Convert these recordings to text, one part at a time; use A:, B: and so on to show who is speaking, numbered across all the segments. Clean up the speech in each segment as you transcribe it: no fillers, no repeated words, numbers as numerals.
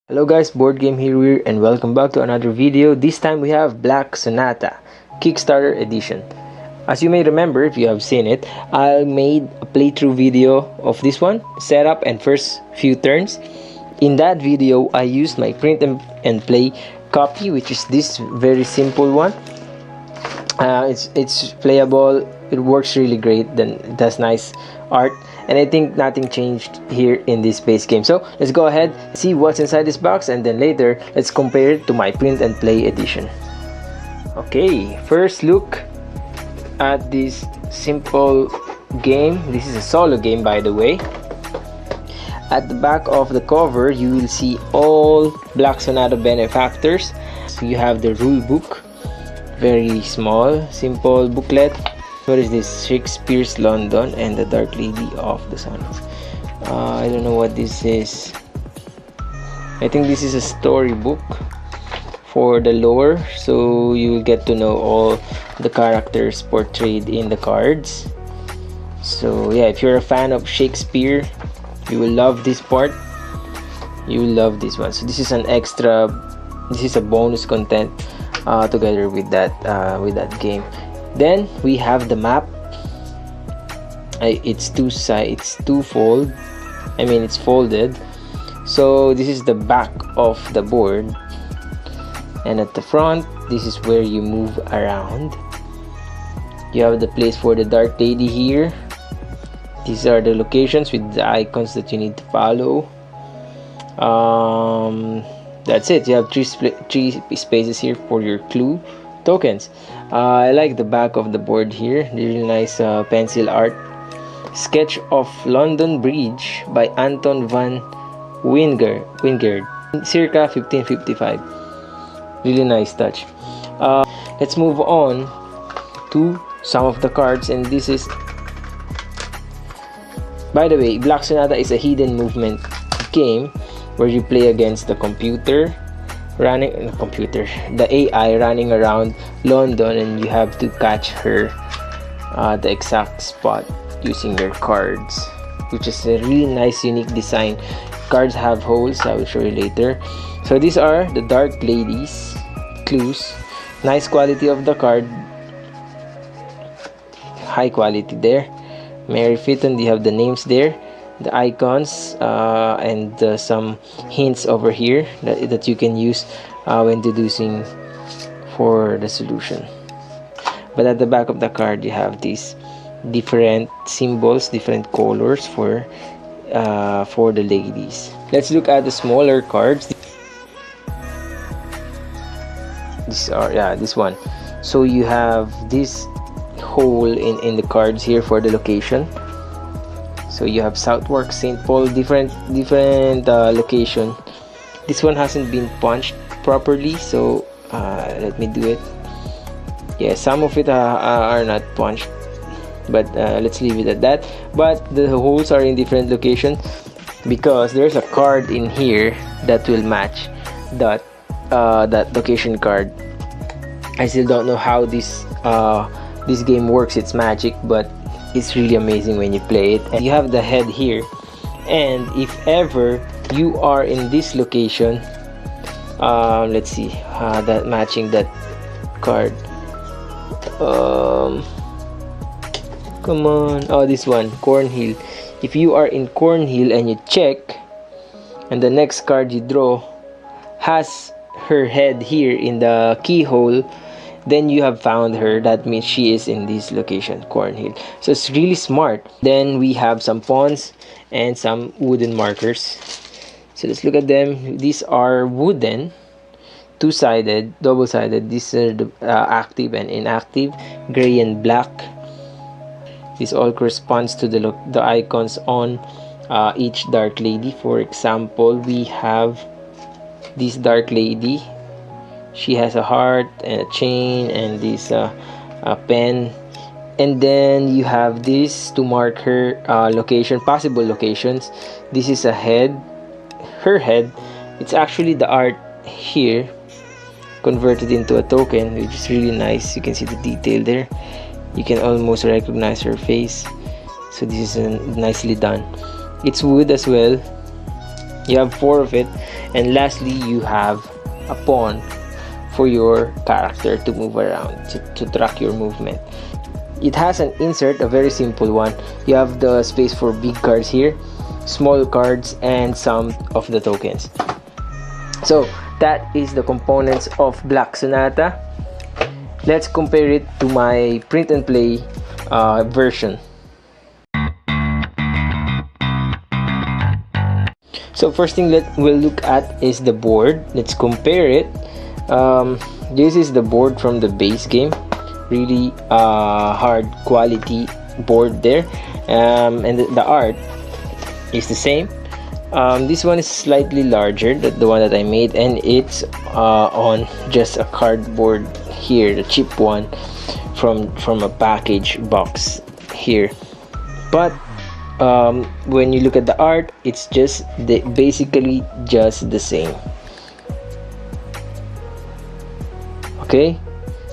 A: Hello guys, Board Game here and welcome back to another video. This time we have Black Sonata Kickstarter edition. As you may remember, if you have seen it, I made a playthrough video of this one, setup and first few turns. In that video, I used my print and play copy, which is this very simple one. It's playable, it works really great, then it has nice art, and I think nothing changed here in this base game. So let's go ahead, see what's inside this box, and then later let's compare it to my print and play edition. Okay, first look at this simple game. This is a solo game, by the way. At the back of the cover, you will see all Black Sonata benefactors. So you have the rule book, very small, simple booklet. What is this? Shakespeare's London and the Dark Lady of the Sun. I don't know what this is. I think this is a storybook for the lore, so you will get to know all the characters portrayed in the cards. So yeah, if you're a fan of Shakespeare, you will love this part. You will love this one. So this is an extra. This is a bonus content together with that game. Then we have the map. It's twofold. I mean, it's folded. So this is the back of the board, and at the front, this is where you move around. You have the place for the Dark Lady here. These are the locations with the icons that you need to follow. That's it. You have three spaces here for your clue tokens. I like the back of the board here. Really nice pencil art. Sketch of London Bridge by Anton van Wingerd, circa 1555. Really nice touch. Let's move on to some of the cards, and this is, by the way, Black Sonata is a hidden movement game where you play against the AI running around London, and you have to catch her the exact spot using your cards, which is a really nice, unique design. Cards have holes, I will show you later. So these are the Dark Ladies clues. Nice quality of the card, high quality there. Mary Fitton, you have the names there, the icons, and some hints over here that you can use when deducing for the solution. But at the back of the card, you have these different symbols, different colors for the ladies. Let's look at the smaller cards. This one. So you have this hole in the cards here for the location. So you have Southwark, St. Paul, different location. This one hasn't been punched properly, so let me do it. Yeah, some of it are not punched, but let's leave it at that. But the holes are in different locations because there's a card in here that will match that location card. I still don't know how this game works, its magic, but it's really amazing when you play it. And you have the head here, and if ever you are in this location, let's see, that matching that card. Come on, oh, this one, Cornhill. If you are in Cornhill and you check, and the next card you draw has her head here in the keyhole, then you have found her. That means she is in this location, Cornhill. So it's really smart. Then we have some pawns and some wooden markers. So let's look at them. These are wooden, two-sided, double-sided. These are the active and inactive, gray and black. This all corresponds to the icons on each Dark Lady. For example, we have this Dark Lady. She has a heart and a chain and this a pen, and then you have this to mark her location, possible locations. This is a head, her head. It's actually the art here converted into a token, which is really nice. You can see the detail there. You can almost recognize her face. So this is nicely done. It's wood as well. You have 4 of it, and lastly you have a pawn for your character to move around, to track your movement. It has an insert, a very simple one. You have the space for big cards here, small cards, and some of the tokens. So that is the components of Black Sonata. Let's compare it to my print and play version. So first thing that we'll look at is the board. Let's compare it. This is the board from the base game. Really hard quality board there, and the art is the same. This one is slightly larger than the one that I made, and it's on just a cardboard here, the cheap one from a package box here. But when you look at the art, it's just basically just the same. Okay,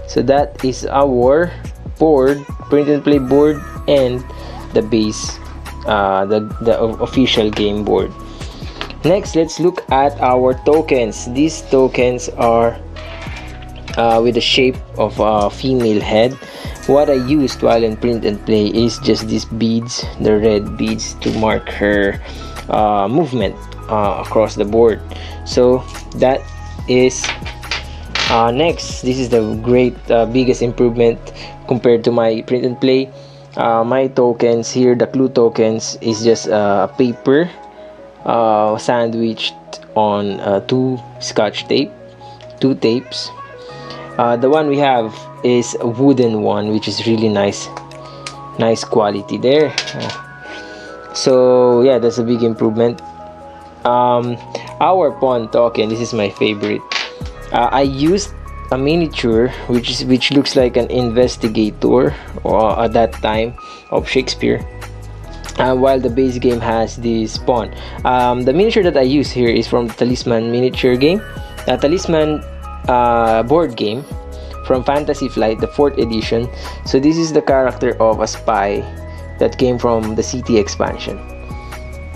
A: so that is our board, print and play board, and the base, the official game board. Next, let's look at our tokens. These tokens are with the shape of a female head. What I used while in print and play is just these beads, the red beads, to mark her movement across the board. So that is next. This is the great biggest improvement compared to my print and play. My tokens here, the clue tokens, is just a paper sandwiched on two tapes. The one we have is a wooden one, which is really nice quality there. So yeah, that's a big improvement. Our pawn token, this is my favorite. I used a miniature which looks like an investigator at that time of Shakespeare, while the base game has this pawn. The miniature that I use here is from the Talisman miniature game, Talisman board game from Fantasy Flight, the 4th edition. So this is the character of a spy that came from the city expansion.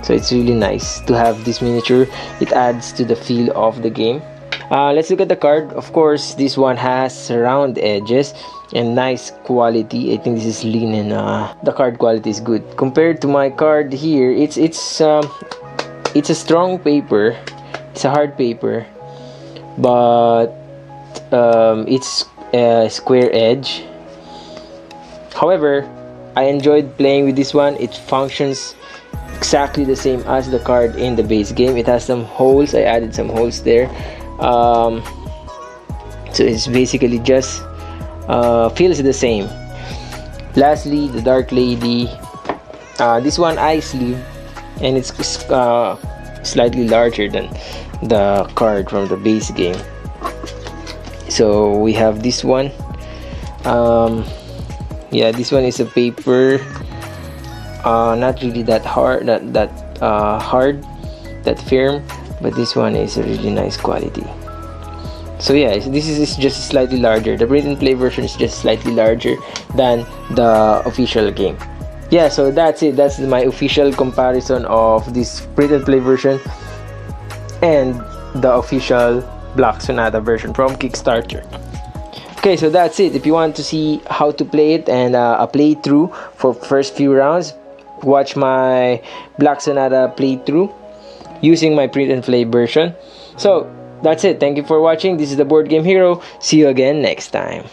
A: So it's really nice to have this miniature. It adds to the feel of the game. Let's look at the card. Of course, this one has round edges and nice quality. I think this is linen. The card quality is good compared to my card here. It's a strong paper. It's a hard paper, but it's a square edge. However, I enjoyed playing with this one. It functions exactly the same as the card in the base game. It has some holes. I added some holes there. So it's basically just feels the same. Lastly, the Dark Lady. This one I sleeve, and it's slightly larger than the card from the base game. So we have this one. Yeah, this one is a paper, not really that hard, that firm, but this one is a really nice quality. So yeah, this is just slightly larger. The print and play version is just slightly larger than the official game. Yeah, so that's it. That's my official comparison of this print and play version and the official Black Sonata version from Kickstarter. Okay, so that's it. If you want to see how to play it and a playthrough for first few rounds, watch my Black Sonata playthrough using my print and play version. So that's it. Thank you for watching. This is the Board Game Hero. See you again next time.